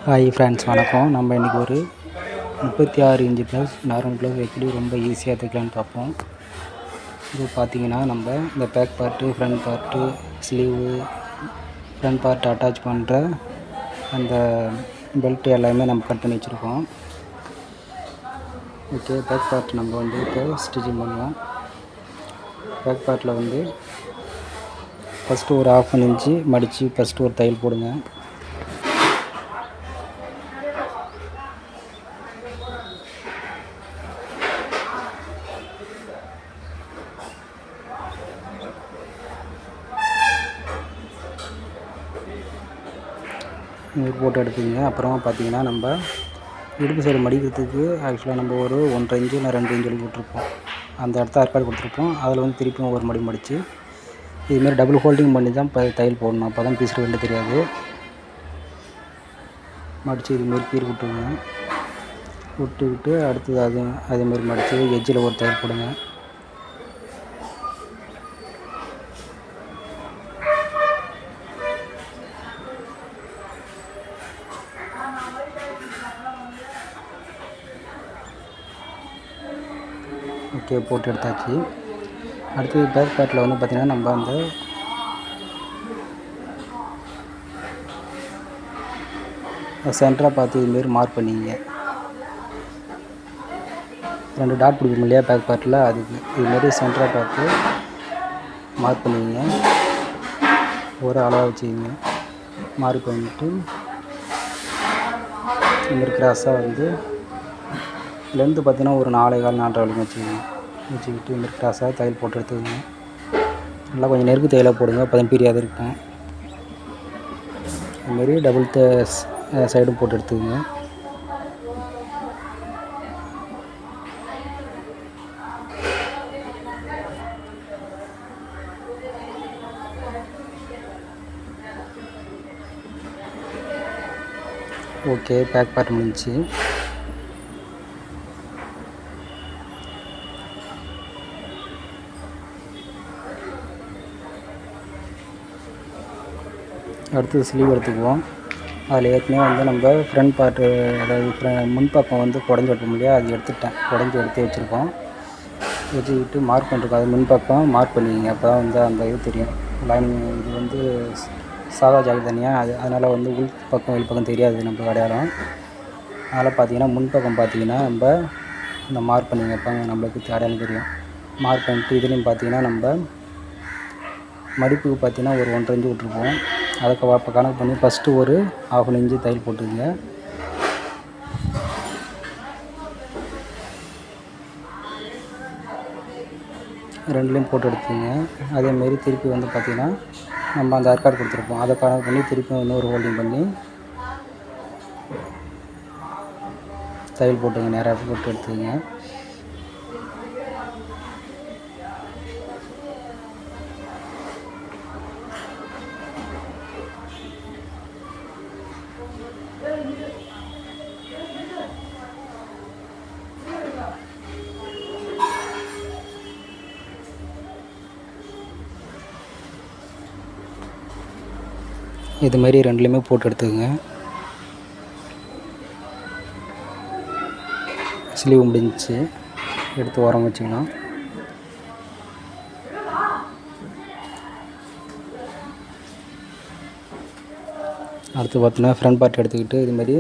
Hi friends, வணக்கம். நம்ம இன்றைக்கி ஒரு 36 இன்ச்சு ப்ளஸ் நார்மல் ப்ளவுஸ் எப்படி ரொம்ப ஈஸியாக தைக்கலான்னு பார்ப்போம். இது பார்த்திங்கன்னா, நம்ம இந்த back part, front part, sleeve, front part attach பண்ணுற அந்த பெல்ட் எல்லாமே நம்ம கட் பண்ணி வச்சுருக்கோம். ஓகே, பேக் பார்ட் நம்ம வந்து இப்போ ஸ்டிச்சிங் பண்ணுவோம். பேக் பார்ட்டில் வந்து ஃபஸ்ட்டு ஒரு 1/2 இன்ச்சு மடித்து ஃபஸ்ட்டு ஒரு தையல் போடுங்க. போட்டு எடுத்துங்க. அப்புறமா பார்த்திங்கன்னா, நம்ம இடுப்பு சைடு மடிக்கிறதுக்கு ஆக்சுவலாக நம்ம ஒரு 1.5 இன்ச்சு இல்லை 2 இன்ச்சு விட்டுருப்போம். அந்த இடத்த ஆர்காடு கொடுத்துருப்போம். அதில் வந்து திருப்பியும் ஒரு மடித்து இதுமாதிரி டபுள் ஹோல்டிங் பண்ணி தான் தையல் போடணும். அப்போ தான் பீஸ் வெளில தெரியாது. மடித்து இதுமாரி கீறி விட்டுருங்க. விட்டுக்கிட்டு அடுத்தது அதேமாரி மடித்து எட்ஜில் ஒரு தையல் போடுங்க. ஓகே, போட்டு எடுத்தாச்சு. அடுத்தது பேக் பார்ட்டில் வந்து பார்த்திங்கன்னா, நம்ம அந்த சென்டராக பார்த்து இதுமாரி மார்க் பண்ணிங்க. 2 டாட் பிடிக்கும் இல்லையா பேக் பார்ட்டில், அதுக்கு இதுமாரி சென்டராக பார்த்து மார்க் பண்ணிங்க. ஒரு அளவாக வச்சுக்கிங்க. மார்க் பண்ணிட்டு இதுமாரி கிராஸாக வந்து லென்த்து பார்த்திங்கன்னா ஒரு 4.25 4.5 வரைக்கும் வச்சுக்கிட்டு இதுமாரி கிராஸாக தையல் போட்டு எடுத்துக்கோங்க. நல்லா கொஞ்சம் நெருப்பு தையலாக போடுங்க, அப்போ தான் பிரியாது இருக்கும். இதுமாரி டபுள் சைடும் போட்டு எடுத்துக்கோங்க. ஓகே, பேக் பார்ட் முடிஞ்சிச்சு. அடுத்தது ஸ்லீவ் எடுத்துக்குவோம். அதில் ஏற்கனவே வந்து நம்ம ஃப்ரண்ட் பார்ட்டு, அதாவது முன்பக்கம் வந்து குடஞ்சி வைப்போம் இல்லையா, அது எடுத்துட்டேன். குடஞ்சி எடுத்து வச்சுருக்கோம். வச்சுக்கிட்டு மார்க் பண்ணிருக்கோம். அது முன்பக்கம் மார்க் பண்ணிக்கிங்க. அப்போ தான் வந்து அந்த இது தெரியும். லைனிங் இது வந்து சாதா ஜாக்கெட் தனியாக, அதனால் வந்து உள் பக்கம் வெளி பக்கம் தெரியாது நம்ம அடையாளம். அதனால் பார்த்திங்கன்னா, முன்பக்கம் பார்த்திங்கன்னா நம்ம இந்த மார்க் பண்ணி வைப்பாங்க, நம்மளுக்கு அடையாளம் தெரியும். மார்க் பண்ணிட்டு இதுலேயும் பார்த்திங்கன்னா, நம்ம மடிப்புக்கு பார்த்திங்கன்னா ஒரு 1.5 இன்ச்சு விட்ருப்போம். அதுக்கு அப்போ கணக்கு பண்ணி ஃபஸ்ட்டு ஒரு 1/2 இன்ச்சு தையல் போட்டுங்க. ரெண்டுலேயும் போட்டு எடுத்துங்க. அதேமாரி திருப்பி வந்து பார்த்திங்கன்னா, நம்ம அந்த ஆர்காடு கொடுத்துருப்போம். அதை கணக்கு பண்ணி திருப்பி இன்னொரு ஹோல்டிங் பண்ணி தையல் போட்டுங்க. நேராக போட்டு எடுத்துங்க. இது மாதிரி ரெண்டுலேயுமே போட்டு எடுத்துக்கோங்க. ஸ்லீவ் முடிஞ்சிச்சு. எடுத்து ஓரம் வச்சுக்கலாம். அடுத்து பார்த்தோன்னா ஃப்ரண்ட் பார்ட் எடுத்துக்கிட்டு இதுமாரி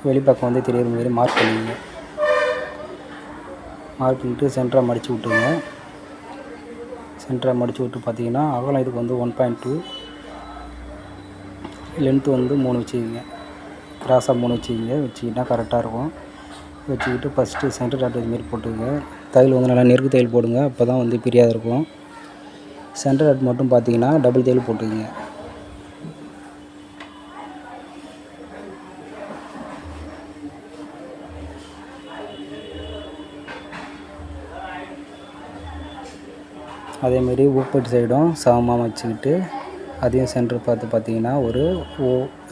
வெளிப்பக்கம் வந்து தெரியுற மாதிரி மார்க் பண்ணிங்க. மார்க் பண்ணிட்டு சென்டராக மடித்து விட்டுங்க. சென்டராக மடித்து விட்டு பார்த்திங்கன்னா, அகலம் இதுக்கு வந்து 1.2, லென்த்து வந்து 3 வச்சுக்கிங்க. கிராஸாக 3 வச்சுக்கிட்டா கரெக்டாக இருக்கும். வச்சுக்கிட்டு ஃபஸ்ட்டு சென்டர் டாட் இதுமாரி போட்டுங்க. தையல் வந்து நல்லா நெருக்கு தையல் போடுங்க, அப்போ தான் வந்து பிரியாது இருக்கும். சென்டர் டாட் மட்டும் பார்த்திங்கன்னா டபுள் தையல் போட்டுக்குங்க. அதேமாரி ஊப்பட்டு சைடும் சமமாக வச்சுக்கிட்டு அதையும் சென்டர் பார்த்து பார்த்திங்கன்னா ஒரு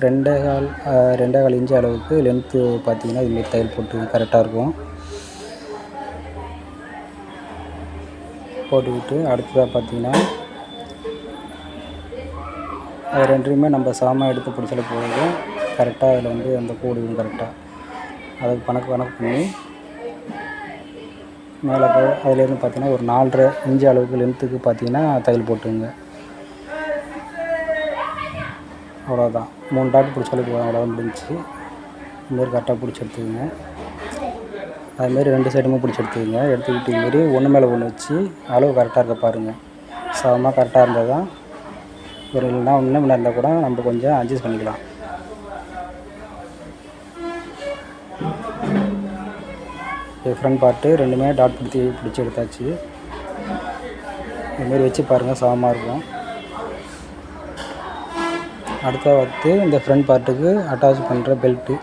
2.25 இன்ச்சு அளவுக்கு லென்த்து பார்த்திங்கன்னா இதுமாரி தையல் போட்டு கரெக்டாக இருக்கும். போட்டுக்கிட்டு அடுத்ததாக பார்த்திங்கன்னா அது ரெண்டுமே நம்ம சமமாக எடுத்து பிடிச்சாலே போதும். கரெக்டாக அதில் வந்து அந்த கோடு கரெக்டாக அதுக்கு கணக்கு பண்ணி மேலே அதிலேருந்து பார்த்தீங்கன்னா ஒரு 4.5 இன்ச்சு அளவுக்கு லென்த்துக்கு பார்த்தீங்கன்னா தையல் போட்டுங்க. அவ்வளோதான். 3 டாட் பிடிச்சாலே போதும். அவ்வளோதான் முடிஞ்சிச்சு. இதுமாரி கரெக்டாக பிடிச்சி எடுத்துக்கோங்க. அதுமாரி 2 சைடுமே பிடிச்சி எடுத்துக்கோங்க. எடுத்துக்கிட்டு இதுமாரி ஒன்று மேலே ஒன்று வச்சு அளவு கரெக்டாக இருக்க பாருங்கள். சமமாக கரெக்டாக இருந்தால் தான் ஒரு இல்லைன்னா இன்னும் முன்னே இருந்தால் கூட நம்ம கொஞ்சம் அட்ஜஸ்ட் பண்ணிக்கலாம். ஃப்ரண்ட் பார்ட்டு ரெண்டுமே டாட் பிடிச்சி எடுத்தாச்சு. இதுமாரி வச்சு பாருங்கள், சமமாக இருக்கும். அடுத்த வந்து இந்த ஃப்ரண்ட் பார்ட்டுக்கு அட்டாச் பண்ணுற பெல்ட்டு,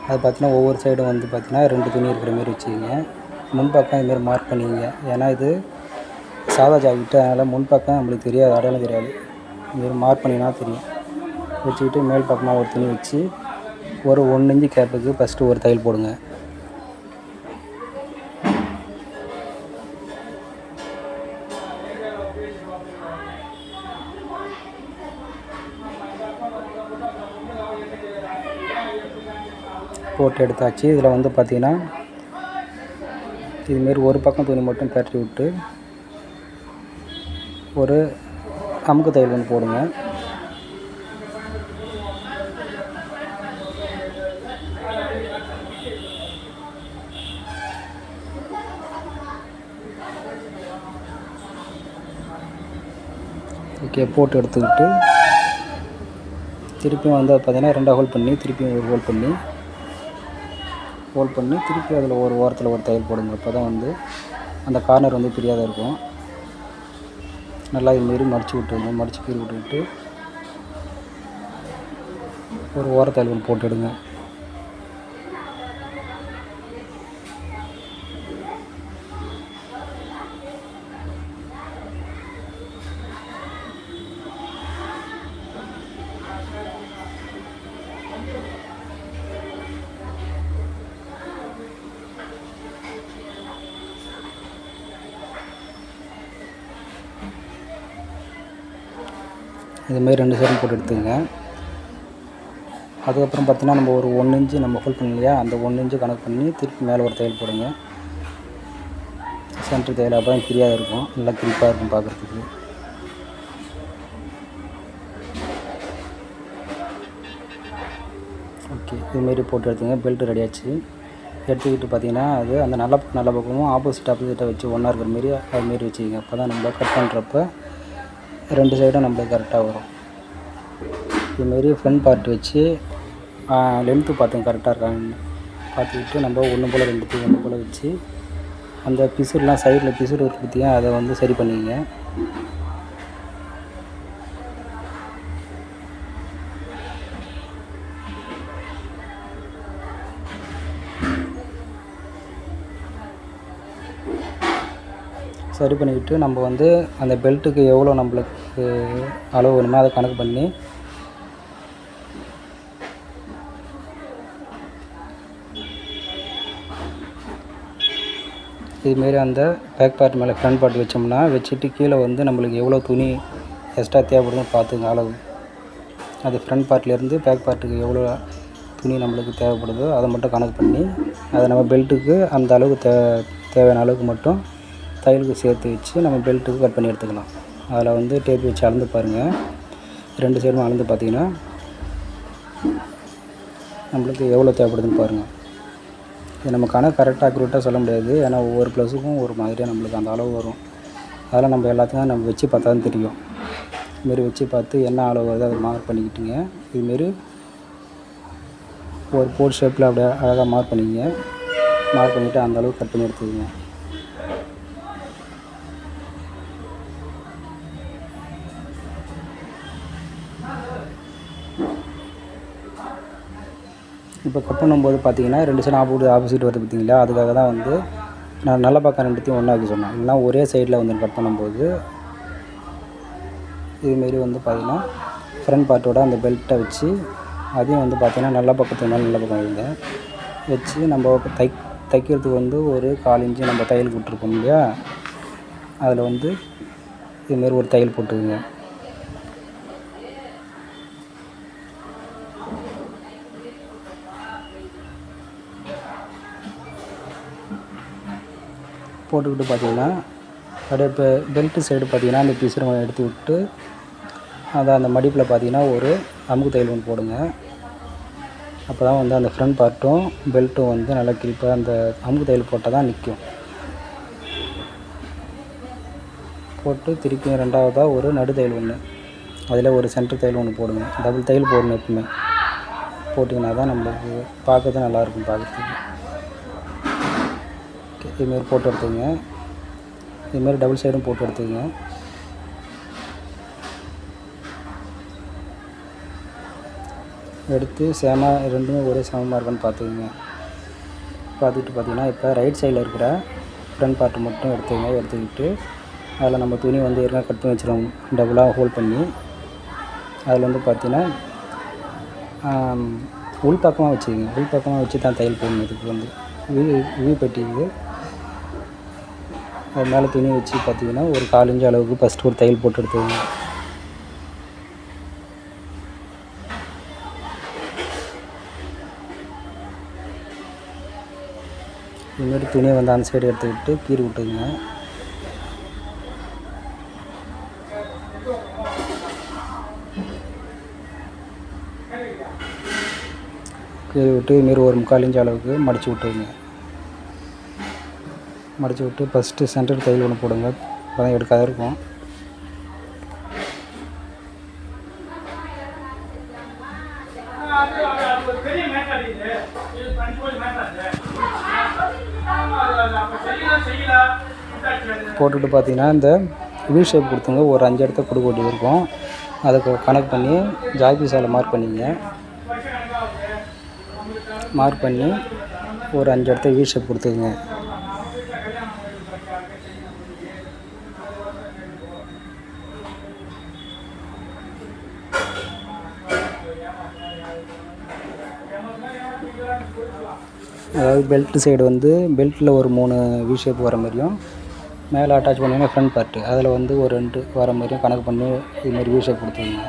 அது பார்த்தீங்கன்னா ஒவ்வொரு சைடும் வந்து பார்த்தீங்கன்னா 2 துணி இருக்கிற மாரி வச்சுக்கிங்க. முன்பக்கம் இதுமாரி மார்க் பண்ணிக்கங்க. ஏன்னா இது சாதா ஜாக்கெட்டு, அதனால் முன்பக்கம் நம்மளுக்கு தெரியாது, அடையாளம் தெரியாது. இதுமாரி மார்க் பண்ணினா தெரியும். வச்சுக்கிட்டு மேல் பக்கமாக ஒரு துணி வச்சு ஒரு 1 இன்ச்சு கேப்புக்கு ஃபஸ்ட்டு ஒரு தையல் போடுங்க. போட்டு எடுத்தாச்சு. இதில் வந்து பார்த்திங்கன்னா இதுமாரி ஒரு பக்கம் துணி மட்டும் பரட்டி விட்டு ஒரு அமுக்கு தையல் ஒன்று போடுங்க. ஓகே, போட்டு எடுத்துக்கிட்டு திருப்பியும் வந்து பார்த்திங்கன்னா 2 ஹோல் பண்ணி திருப்பியும் ஒரு ஹோல் பண்ணி திருப்பி அதில் ஒரு ஓரத்தில் ஒரு தையல் போடுங்க. அப்போ தான் வந்து அந்த கார்னர் வந்து பிரியாத இருக்கும். நல்லா இதுமாரி மடித்து விட்டுருங்க. மடித்து கீறி விட்டுக்கிட்டு ஒரு ஓரத்தையல் ஒன்று போட்டுடுங்க. இதுமாரி 2 சைடும் போட்டு எடுத்துக்கங்க. அதுக்கப்புறம் பார்த்திங்கன்னா நம்ம ஒரு 1 இன்ச்சு நம்ம ஹோல் பண்ணோம் இல்லையா, அந்த 1 இன்ச்சு கணக்கு பண்ணி திருப்பி மேலே ஒரு தையல் போடுங்க. சென்ட்ரு தையல், அப்போ தான் பிரியாத இருக்கும், நல்லா கிரிப்பாக இருக்கும் பார்க்குறதுக்கு. ஓகே, இதுமாரி போட்டு எடுத்துங்க. பெல்ட்டு ரெடியாச்சு. எடுத்துக்கிட்டு பார்த்திங்கன்னா அது அந்த நல்ல பக்கமும் ஆப்போசிட்டாக வச்சு ஒன்றா இருக்கிற மாரி அதுமாரி வச்சுக்கோங்க. அப்போ தான் நம்ம கட் பண்ணுறப்ப 2 சைடும் நம்மளுக்கு கரெக்டாக வரும். இதுமாரி ஃப்ரண்ட் பார்ட் வச்சு லென்த்து பார்த்துங்க கரெக்டாக இருக்கான்னு பார்த்துக்கிட்டு நம்ம ஒன்று போல் 2 ஒன்று போல் வச்சு அந்த பிசுறுலாம் சைடில் பிசுறு இருக்கு பார்த்தியா, அதை வந்து சரி பண்ணிக்கங்க. சரி பண்ணிக்கிட்டு நம்ம வந்து அந்த பெல்ட்டுக்கு எவ்வளோ நம்மளுக்கு அளவு வேணுமோ அதை கணக்கு பண்ணி இதுமாரி அந்த பேக் பார்ட் மேலே ஃப்ரண்ட் பார்ட் வச்சோம்னா வச்சுட்டு கீழே வந்து நம்மளுக்கு எவ்வளோ துணி எக்ஸ்ட்ரா தேவைப்படுதுன்னு பார்த்துங்க அளவு. அது ஃப்ரண்ட் பார்ட்லேருந்து பேக் பார்ட்டுக்கு எவ்வளோ துணி நம்மளுக்கு தேவைப்படுதோ அதை மட்டும் கணக்கு பண்ணி அதை நம்ம பெல்ட்டுக்கு அந்த அளவுக்கு தேவையான அளவுக்கு மட்டும் தையலுக்கு சேர்த்து வச்சு நம்ம பெல்ட்டுக்கு கட் பண்ணி எடுத்துக்கலாம். அதில் வந்து டேப் வச்சு அளந்து பாருங்கள். 2 சைடும் அளந்து பார்த்திங்கன்னா நம்மளுக்கு எவ்வளோ தேவைப்படுதுன்னு பாருங்கள். இது நம்ம கணக்கு கரெக்டாக அக்யூரேட்டாக சொல்ல முடியாது, ஏன்னா ஒவ்வொரு ப்ளஸுக்கும் ஒரு மாதிரியாக நம்மளுக்கு அந்த அளவு வரும். அதெல்லாம் நம்ம எல்லாத்துக்கும் நம்ம வச்சு பார்த்தா தான் தெரியும். இதுமாரி வச்சு பார்த்து என்ன அளவு வருது அதை மார்க் பண்ணிக்கிட்டுங்க. இதுமாரி ஒரு போர்ட் ஷேப்பில் அப்படியே அழகாக மார்க் பண்ணிக்கங்க. மார்க் பண்ணிவிட்டு அந்த அளவுக்கு கட் பண்ணி எடுத்துக்கங்க. இப்போ கட் பண்ணும்போது பார்த்திங்கன்னா 2 சைடும் ஆப்போசிட் வருது பார்த்திங்களா, அதுக்காக தான் வந்து நான் நல்ல பக்கம் 2த்தையும் ஒன்றா வைக்க சொன்னேன். இல்லைனா ஒரே சைடில் வந்து கட் பண்ணும்போது இதுமாரி வந்து பார்த்திங்கன்னா ஃப்ரண்ட் பார்ட்டோட அந்த பெல்ட்டை வச்சு அதையும் வந்து பார்த்திங்கன்னா நல்ல பக்கத்துக்கு மேலே நல்ல பக்கம் வைங்க. வச்சு நம்ம தைக்கிறதுக்கு வந்து ஒரு 1/4 இன்ச்சு நம்ம தையல் விட்டுருக்கோம் இல்லையா, அதில் வந்து இதுமாரி ஒரு தையல் போட்டுக்குங்க. போட்டுக்கிட்டு பார்த்திங்கன்னா அப்படியே இப்போ பெல்ட்டு சைடு பார்த்திங்கன்னா அந்த பீஸை நம்ம எடுத்து விட்டு அதை அந்த மடிப்பில் பார்த்திங்கன்னா ஒரு அமுக்கு தையல் ஒன்று போடுங்க. அப்போ தான் வந்து அந்த ஃப்ரண்ட் பார்ட்டும் பெல்ட்டும் வந்து நல்லா கிளிப்பாக அந்த அமுக்கு தையல் போட்டால் தான் நிற்கும். போட்டு திருப்பியும் ரெண்டாவதாக ஒரு நடு தையல் ஒன்று, அதில் ஒரு சென்டர் தையல் ஒன்று போடுங்க. டபுள் தையல் போடணும் எப்பவுமே. போட்டிங்கன்னா தான் நம்மளுக்கு பார்க்கறது நல்லாயிருக்கும் பார்க்குறதுக்கு. இதுமாரி போட்டு எடுத்துக்கங்க. இதுமாரி டபுள் சைடும் போட்டு எடுத்துக்கங்க. எடுத்து ரெண்டுமே ஒரே சமமாக இருக்கான்னு பார்த்துக்குங்க. பார்த்துக்கிட்டு பார்த்திங்கன்னா இப்போ ரைட் சைடில் இருக்கிற ஃப்ரண்ட் பார்ட்டு மட்டும் எடுத்துக்கிட்டு அதில் நம்ம துணி வந்து ஏற்கனவே கட் பண்ணி வச்சுருவோம் டபுளாக ஹோல்ட் பண்ணி. அதில் வந்து பார்த்திங்கன்னா உள் பக்கமாக வச்சுக்கோங்க. உள் பக்கமாக வச்சு தான் தையல் போடணும். இதுக்கு வந்து வியூ பெட்டிக்கு அது மேலே துணி வச்சு பார்த்திங்கன்னா ஒரு 4 இன்ச் அளவுக்கு ஃபஸ்ட்டு ஒரு தையல் போட்டு எடுத்துக்கோங்க. இதுமாரி துணியை வந்து அந்த சைடு எடுத்துக்கிட்டு கீறி விட்டுங்க. கீறி விட்டு இதுமாரி ஒரு 3/4 இன்ச் அளவுக்கு மடித்து விட்டுங்க. மடித்து விட்டு ஃபஸ்ட்டு சென்டர் தையல் ஒன்று போடுங்க. அப்போ தான் எடுக்காத இருக்கும். போட்டுட்டு பார்த்திங்கன்னா இந்த வி ஷேப் கொடுத்துங்க. ஒரு 5 இடத்த கொடுக்க வேண்டியது இருக்கும். அதை கனெக்ட் பண்ணி ஜாய்பீஸால் மார்க் பண்ணிங்க. மார்க் பண்ணி ஒரு 5 இடத்த வி ஷேப் கொடுத்துக்குங்க. அதாவது பெல்ட் சைடு வந்து பெல்ட்டில் ஒரு 3 வி ஷேப் வர மாதிரியும், மேலே அட்டாச் பண்ணிங்கன்னா ஃப்ரண்ட் பார்ட்டு அதில் வந்து ஒரு 2 வர மாதிரியும் கணக்கு பண்ணி இதுமாரி வி ஷேப் கொடுத்துருங்க.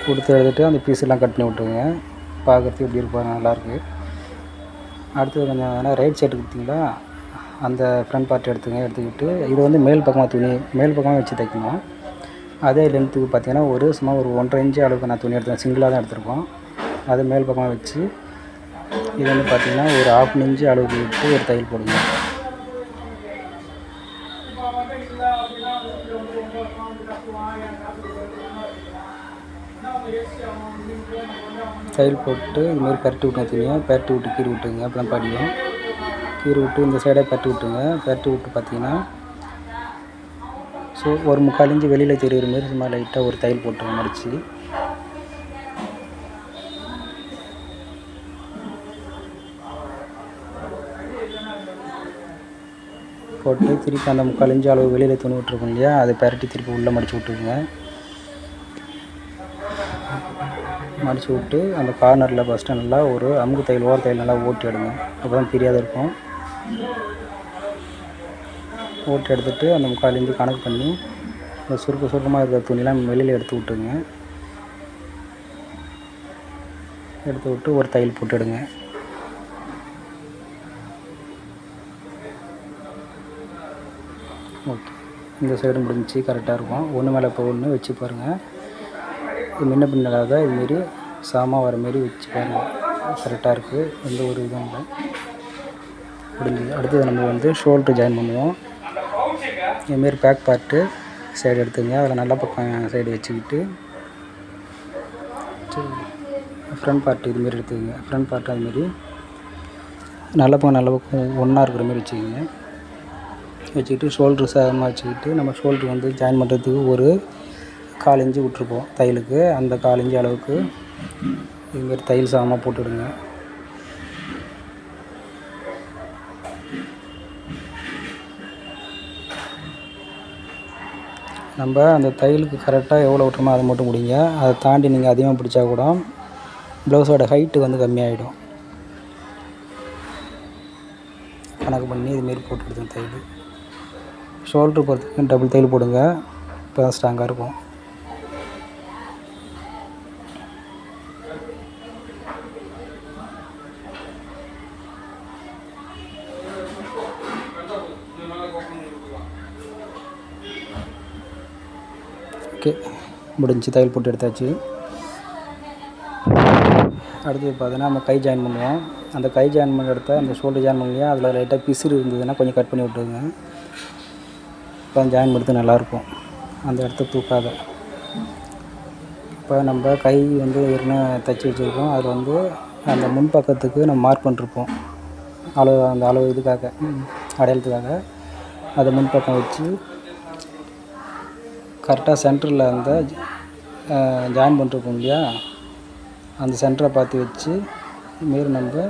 கொடுத்து எடுத்துகிட்டு அந்த பீஸெல்லாம் கட் பண்ணி விட்டுருங்க. பார்க்குறதுக்கு எப்படி இருப்பாங்க, நல்லாயிருக்கு. அடுத்தது கொஞ்சம் ரைட் சைடு கொடுத்தீங்களா அந்த ஃப்ரண்ட் பார்ட் எடுத்துக்கிட்டு இது வந்து மேல் பக்கமாக துணி மேல் பக்கமாக வச்சு தைக்கணும். அதே லென்த்துக்கு பார்த்திங்கன்னா சும்மா ஒரு 1.5 இன்ச்சு அளவுக்கு நான் துணி எடுத்தேன். சிங்கிளாக தான் எடுத்திருக்கோம். அது மேல் பக்கமாக வச்சு இது வந்து பார்த்திங்கன்னா ஒரு 1/2 இன்ச்சு அளவுக்கு விட்டு ஒரு தையல் போடுங்க. தையல் போட்டு இதுமாரி பரட்டி விட்டோம். துணியை பரட்டி விட்டு கீறி விட்டுங்க. அப்போ தான் படியும். கீறி விட்டு இந்த சைடாக பரட்டி விட்டுங்க. பரட்டி விட்டு பார்த்திங்கன்னா ஒரு 3/4 இன்ச்சு வெளியில் தெரிகிற மாரி சும்மா லைட்டாக ஒரு தையல் போட்டுங்க மடித்து. போட்டு திருப்பி அந்த 3/4 இன்ச்சு அளவு வெளியில் துணி விட்டுருக்கோம் இல்லையா, அதை பரட்டி திருப்பி உள்ளே மடித்து விட்டுருங்க. மடித்து விட்டு அந்த கார்னரில் ஃபஸ்ட்டு நல்லா ஒரு அமுக்கு தையல் ஓர தையல் நல்லா ஓட்டி எடுங்க. அப்போ தான் பிரியாத இருக்கும். ஓட்டி எடுத்துகிட்டு அந்த 3/4 இன்ச்சு கணக்கு பண்ணி இந்த சுருக்கமாக இருக்கிற துணிலாம் வெளியில் எடுத்து விட்டுங்க. எடுத்து விட்டு ஒரு தையல் போட்டுடுங்க. ஓகே, இந்த சைடு முடிஞ்சிச்சு. கரெக்டாக இருக்கும். ஒன்று மேலே இப்போ ஒன்று வச்சு பாருங்கள். இது முன்ன பின்னாக இதுமாரி சமமாக வர மாரி வச்சு பாருங்கள். கரெக்டாக இருக்குது. எந்த ஒரு இதுவும் இல்லை. முடிஞ்சது. அடுத்தது நம்ம வந்து ஷோல்ட்ரு ஜாயின் பண்ணுவோம். இதுமாரி பேக் பார்ட்டு சைடு எடுத்துங்க. அதில் நல்ல பக்கம் சைடு வச்சுக்கிட்டு ஃப்ரண்ட் பார்ட்டு இதுமாரி எடுத்துக்கோங்க. ஃப்ரண்ட் பார்ட்டு அதுமாரி நல்ல பக்கம் ஒன்றா இருக்கிற மாரி வச்சுக்கிட்டு ஷோல்ட்ரு சேரமாக வச்சுக்கிட்டு நம்ம ஷோல்ட்ரு வந்து ஜாயின் பண்ணுறதுக்கு ஒரு 1/4 இன்ச்சு விட்ருப்போம் தையலுக்கு. அந்த 1/4 இன்ச்சு அளவுக்கு இதுமாரி தையல் சமமாக போட்டுவிடுங்க. நம்ம அந்த தையலுக்கு கரெக்டாக எவ்வளோ விட்டுறமோ அதை மட்டும் பிடிங்க. அதை தாண்டி நீங்கள் அதிகமாக பிடிச்சா கூட ப்ளவுஸோட ஹைட்டு வந்து கம்மியாகிடும். கணக்கு பண்ணி இதுமாரி போட்டு எடுத்தேன் தையல். ஷோல்ட்ரு பொறுத்தவரைக்கும் டபுள் தையல் போடுங்க, இப்போ தான் ஸ்ட்ராங்காக இருக்கும். ஓகே, முடிஞ்சு தையல் போட்டு எடுத்தாச்சு. அடுத்தது பார்த்தீங்கன்னா நம்ம கை ஜாயின் பண்ணுவோம். அந்த கை ஜாயின் பண்ண இடத்த அந்த ஷோல்டர் ஜாயின் பண்ணலையா, அதில் லைட்டாக பிசுறு இருந்ததுன்னா கொஞ்சம் கட் பண்ணி விட்டுருங்க. இப்போ ஜாயின் பண்ணுறது நல்லாயிருக்கும், அந்த இடத்த தூக்காத. இப்போ நம்ம கை வந்து ஏற்கனவே தைச்சி வச்சுருக்கோம். அதில் வந்து அந்த முன்பக்கத்துக்கு நம்ம மார்க் பண்ணிருப்போம் அந்த அளவு இதுக்காக, அடையாளத்துக்காக. அதை முன்பக்கம் வச்சு கரெக்டாக சென்டரில் அந்த ஜாயின் பண்ணிருப்போம் இல்லையா, அந்த சென்டரை பார்த்து வச்சு இதுமாரி நம்ம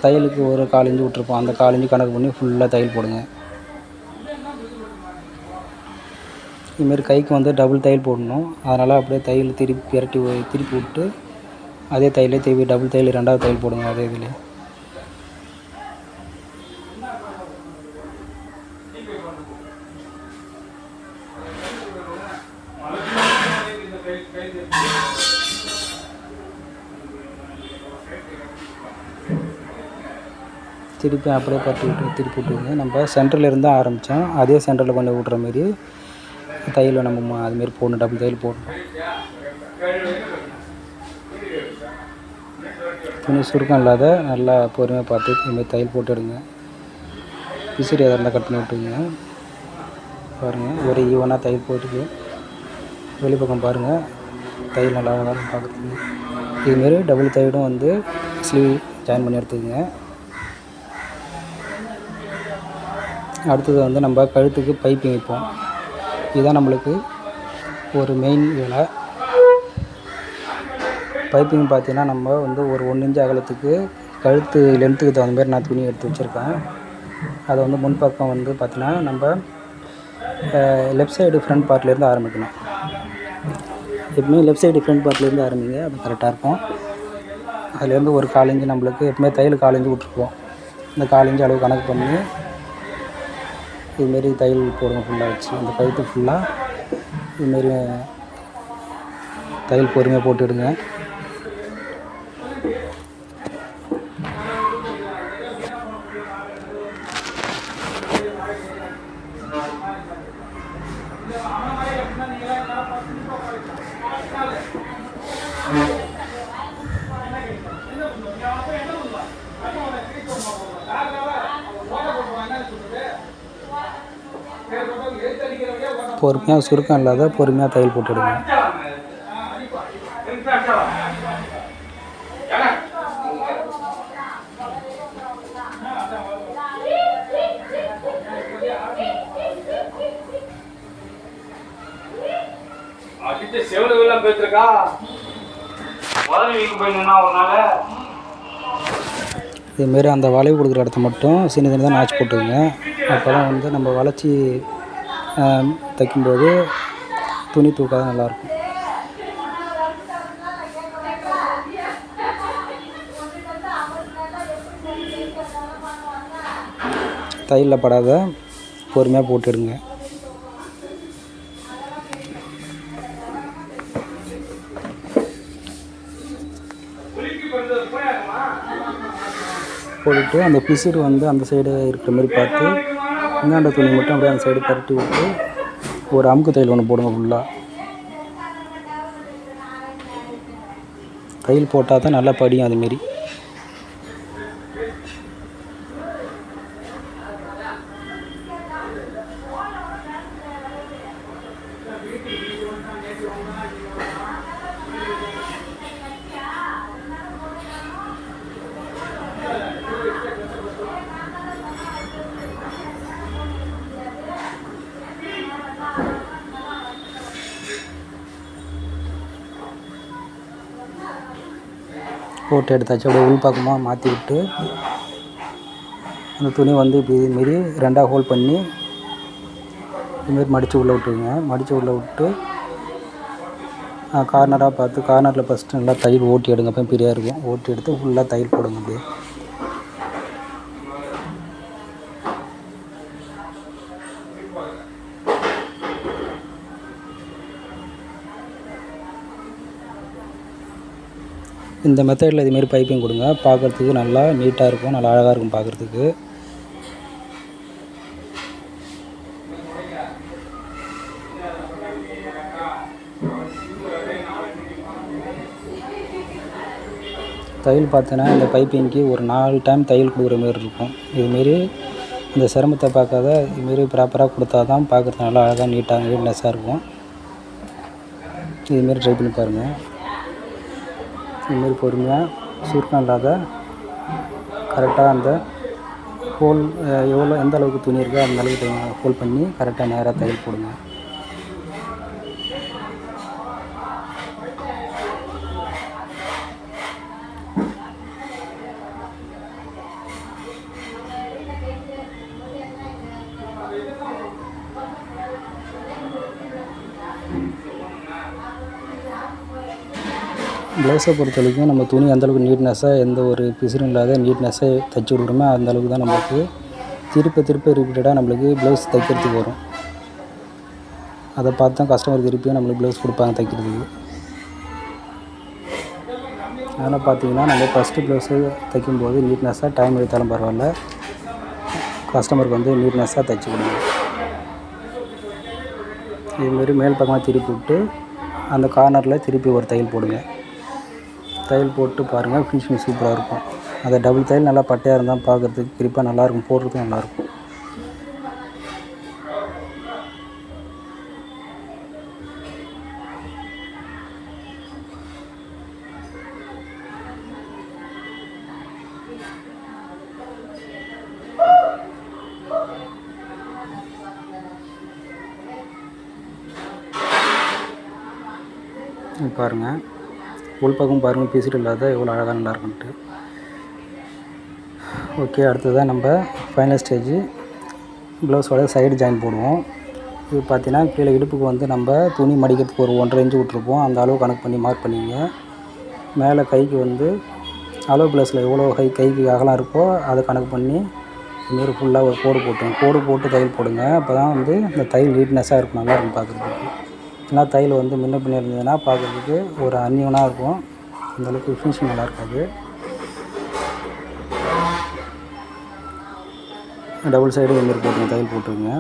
தையலுக்கு ஒரு 1/4 இன்ச்சு விட்ருப்போம். அந்த 1/4 இன்ச்சு கணக்கு பண்ணி ஃபுல்லாக தையல் போடுங்க. இதுமாரி கைக்கு வந்து டபுள் தையல் போடணும். அதனால் அப்படியே தையல் திருப்பி விட்டு அதே தையலே திருப்பி டபுள் தையல் 2வது தையல் போடுங்க அதே இதில். திருப்பி அப்படியே திருப்பி விட்டுருங்க. நம்ம சென்டரில் இருந்து ஆரம்பித்தோம், அதே சென்டரில் கொண்டு விட்ற மாரி தையலை நம்ம அதுமாரி போடணும், டபுள் தையல் போடணும். துணி சுருக்கம் இல்லாத நல்லா பொறுமையாக பார்த்து இதுமாரி தையல் போட்டு எடுங்க. பிசிறி எதாக இருந்தால் கட் பண்ணி விட்டுருங்க. பாருங்கள், ஒரு ஈவனாக தையல் போட்டுக்கு வெளிப்பக்கம் பாருங்கள், தையல் நல்லா இருக்கும் பார்க்குறதுக்கு. இதுமாரி டபுள் தையலும் வந்து ஸ்லீவ் ஜாயின் பண்ணி எடுத்துக்கோங்க. அடுத்தது வந்து நம்ம கழுத்துக்கு பைப்பிங் வைப்போம். இதுதான் நம்மளுக்கு ஒரு மெயின் வேலை. பைப்பிங் பார்த்தீங்கன்னா நம்ம வந்து ஒரு 1 இன்ச்சு அகலத்துக்கு கழுத்து லென்த்துக்கு தகுந்த மாதிரி நான் துணி எடுத்து வச்சுருக்கேன். அதை வந்து முன்பக்கம் வந்து பார்த்தீங்கன்னா நம்ம லெஃப்ட் சைடு ஃப்ரண்ட் பார்ட்லேருந்து ஆரம்பிக்கணும். எப்பவுமே லெஃப்ட் சைடு ஃப்ரண்ட் பார்ட்லேருந்து ஆரம்பிங்க, அது கரெக்டாக இருக்கும். அதுலேருந்து ஒரு 1/4 இன்ச்சு நம்மளுக்கு எப்பவுமே தையல் 1/4 இன்ச்சு விட்ருப்போம். இந்த 1/4 இன்ச்சு அளவு கணக்கு பண்ணி இதுமாரி தையல் போடுங்க. ஃபுல்லாக வச்சு அந்த கழுத்து ஃபுல்லாக இதுமாரி தையல் பொறுமையாக போட்டுவிடுங்க. பொறுமையாக சுருக்கம் இல்லாத பொறுமையாக தையல் போட்டுவிடுங்க. இதுமாரி அந்த வளைவு கொடுக்குற இடத்த மட்டும் சின்னதாக நாச்சு போட்டுக்கோங்க. அப்போ தான் வந்து நம்ம வளைச்சி தைக்கும்போது துணி தூக்காத நல்லாயிருக்கும். தையலில் படாத பொறுமையாக போட்டுடுங்க. போட்டுட்டு அந்த பிசுறு வந்து அந்த சைடு இருக்கிற மாதிரி பார்த்து இந்தாண்ட துணி மட்டும் அப்படியே அந்த சைடு பரட்டி விட்டு ஒரு அமுக்கு தையல் ஒன்று போடுங்க. ஃபுல்லாக தையல் போட்டால் தான் நல்லா படியும். அதுமாரி போட்டு எடுத்தாச்சு. அப்படியே உள் பக்கமாக மாற்றி விட்டு அந்த துணி வந்து இப்படி இதுமாரி 2ஆக ஹோல்ட் பண்ணி இதுமாரி மடித்து உள்ளே விட்டுருங்க. மடித்து உள்ளே விட்டு கார்னராக பார்த்து கார்னரில் ஃபஸ்ட்டு நல்லா தையல் ஓட்டி எடுங்க. அப்போ பிரியாக இருக்கும். ஓட்டி எடுத்து ஃபுல்லாக தையல் போடுங்க. அப்படியே இந்த மெத்தடில் இதுமாரி பைப்பிங் கொடுங்க. பார்க்குறதுக்கு நல்லா நீட்டாக இருக்கும், நல்லா அழகாக இருக்கும் பார்க்குறதுக்கு. தையல் பார்த்தீங்கன்னா இந்த பைப்பிங்க்கு ஒரு 4 டைம் தையல் கொடுக்குற மாரி இருக்கும். இதுமாரி இந்த சிரமத்தை பார்க்காத இதுமாரி ப்ராப்பராக கொடுத்தா தான் பார்க்குறதுக்கு நல்லா அழகாக நீட்னஸாக இருக்கும். இதுமாரி ட்ரை பண்ணி பாருங்கள். இதுமாரி பொறுமையாக சுருக்கம் இல்லாத கரெக்டாக அந்த ஹோல் எந்த அளவுக்கு துணி இருக்கோ அந்த அளவுக்கு ஹோல் பண்ணி கரெக்டாக நேராக தையல் போடுங்க. ப்ளவுஸை பொறுத்த வரைக்கும் நம்ம துணி அந்தளவுக்கு நீட்னஸாக எந்த ஒரு பிசுறும் இல்லாத நீட்னஸாக தைச்சி கொடுக்குறோமோ அந்தளவுக்கு தான் நம்மளுக்கு திருப்ப ரிப்பீட்டடாக நம்மளுக்கு ப்ளவுஸ் தைக்கிறதுக்கு வரும். அதை பார்த்து தான் கஸ்டமர் திருப்பியும் நம்மளுக்கு ப்ளவுஸ் கொடுப்பாங்க தைக்கிறதுக்கு. அதனால் பார்த்தீங்கன்னா நம்ம ஃபஸ்ட்டு ப்ளவுஸு தைக்கும்போது நீட்னஸாக டைம் எடுத்தாலும் பரவாயில்ல, கஸ்டமருக்கு வந்து நீட்னஸாக தைச்சி கொடுங்க. இதுமாரி மேல் பக்கமாக திருப்பி விட்டு அந்த கார்னரில் திருப்பி ஒரு தையல் போடுங்க. தையல் போட்டு பாருங்கள், ஃபினிஷிங் சூப்பராக இருக்கும். அந்த டபுள் தையல் நல்லா பட்டையாக இருந்தால் பார்க்குறதுக்கு கிரிப்பாக நல்லாயிருக்கும், போடுறதுக்கும் நல்லாயிருக்கும். பாருங்கள், உள்பக்கம் பாருங்கள், பிசுறு இல்லாத எவ்வளோ அழகாக நல்லாயிருக்குன்ட்டு. ஓகே, அடுத்ததாக நம்ம ஃபைனல் ஸ்டேஜு ப்ளவுஸோட சைடு ஜாயின் போடுவோம். இது பார்த்தீங்கன்னா கீழே இடுப்புக்கு வந்து நம்ம துணி மடிக்கிறதுக்கு ஒரு 1.5 இன்ச்சு விட்ருப்போம். அந்த அளவு கணக்கு பண்ணி மார்க் பண்ணிங்க. மேலே கைக்கு வந்து அளவு ப்ளஸில் எவ்வளோ கைக்கு அகலம் இருக்கோ அதை கணக்கு பண்ணி இதுமாரி ஃபுல்லாக ஒரு கோடு போட்டு தையல் போடுங்க. அப்போ தான் வந்து இந்த தையல் நீட்னஸாக இருக்கும், நல்லாயிருக்கும் பார்க்குறதுக்கு. ஏன்னா தையல் வந்து முன்ன பின்ன இருந்ததுன்னா பார்க்குறதுக்கு ஒரு அன்னியனாக இருக்கும், அந்தளவுக்கு ஃபினிஷிங் நல்லா இருக்காது. டபுள் சைடு இதுமாரி போட்டுருங்க, தையல் போட்டுருங்க.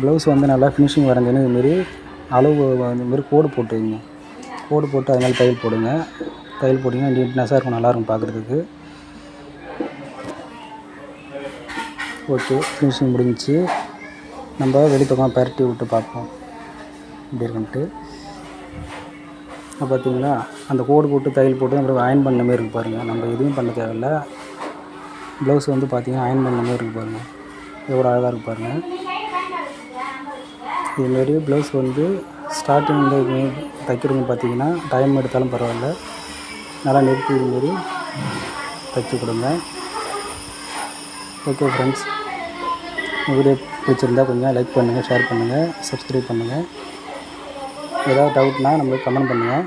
ப்ளவுஸ் வந்து நல்லா ஃபினிஷிங் வரைஞ்சோன்னு இதுமாரி அளவு இதுமாரி கோடு போட்டுங்க. கோடு போட்டு அதனால தையல் போடுங்க. தையல் போட்டிங்கன்னா நீட்னஸாக இருக்கும், நல்லாயிருக்கும் பார்க்குறதுக்கு. ஓகே, ஃபினிஷிங் முடிஞ்சிச்சு. நம்ம வெளிப்பக்கம் பரட்டி விட்டு பார்ப்போம் இப்படி இருக்குன்ட்டு. பார்த்தீங்களா, அந்த கோடு போட்டு தையல் போட்டு அப்புறம் அயன் பண்ண மாரி இருக்குது பாருங்கள். நம்ம எதுவும் பண்ண தேவையில்ல. ப்ளவுஸ் வந்து பார்த்திங்கன்னா அயன் பண்ண மாரி இருக்குது பாருங்கள், எவ்வளோ அழகாக இருக்குது பாருங்கள். இதுமாரி ப்ளவுஸ் வந்து ஸ்டார்டிங் தைக்கிறவங்க பார்த்திங்கன்னா டைம் எடுத்தாலும் பரவாயில்ல, நல்லா நிறுத்தி இதுமாரி தைச்சி கொடுங்க. ஓகே ஃப்ரெண்ட்ஸ், வீடியோ பிடிச்சிருந்தால் கொஞ்சம் லைக் பண்ணுங்கள், ஷேர் பண்ணுங்கள், சப்ஸ்கிரைப் பண்ணுங்கள். ஏதாவது டவுட்னால் நம்மளுக்கு கமெண்ட் பண்ணுங்கள்.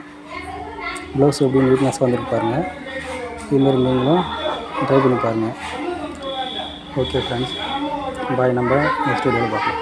ப்ளவுஸ் எப்படி நீட்னஸாக வந்துருக்கு பாருங்கள். இதுமாரி நீங்களும் ட்ரை பண்ணி பாருங்கள். ஓகே ஃப்ரெண்ட்ஸ், பாய். நம்ம நெக்ஸ்ட் வீடியோவில் பார்க்கலாம்.